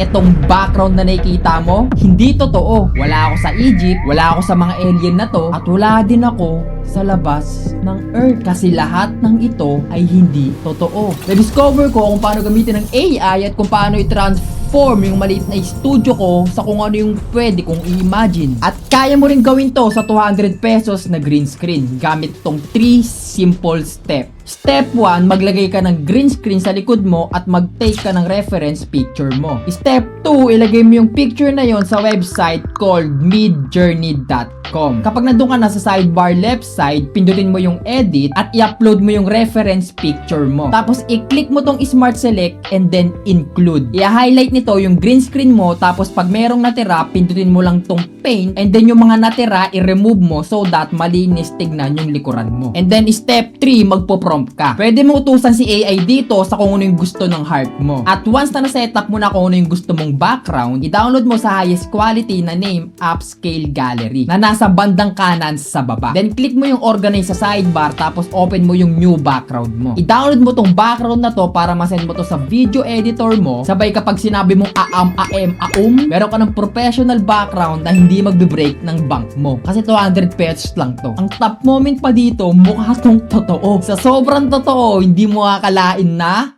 etong background na nakikita mo, hindi totoo. Wala ako sa Egypt, wala ako sa mga alien na to, at wala din ako sa labas ng Earth. Kasi lahat ng ito ay hindi totoo. Na-discover ko kung paano gamitin ng AI at kung paano i-transform yung maliit na studio ko sa kung ano yung pwede kong i-imagine. At kaya mo rin gawin to sa 200 pesos na green screen gamit tong 3 simple step. Step 1, maglagay ka ng green screen sa likod mo at mag-take ka ng reference picture mo. Step 2, ilagay mo yung picture na yon sa website called midjourney.com. Kapag nandun ka na sa sidebar left side, pindutin mo yung edit at i-upload mo yung reference picture mo. Tapos i-click mo tong smart select and then include. I-highlight nito yung green screen mo, tapos pag merong natira, pindutin mo lang tong paint and then yung mga natira i-remove mo so that malinis tignan yung likuran mo. And then step 3, magpo-prompt ka. Pwede mo utusan si AI dito sa kung ano yung gusto ng heart mo. At once na na-setup mo na kung ano yung gusto mong background, i-download mo sa highest quality na name Upscale Gallery na nasa bandang kanan sa baba. Then click mo yung organize sa sidebar, tapos open mo yung new background mo. I-download mo tong background na to para masend mo to sa video editor mo. Sabay kapag sinabi mong meron ka ng professional background na hindi magbe-break ng bank mo. Kasi 200 pesos lang to. Ang top moment pa dito, mukha tong totoo. Sa sobrang totoo, hindi mo akalain na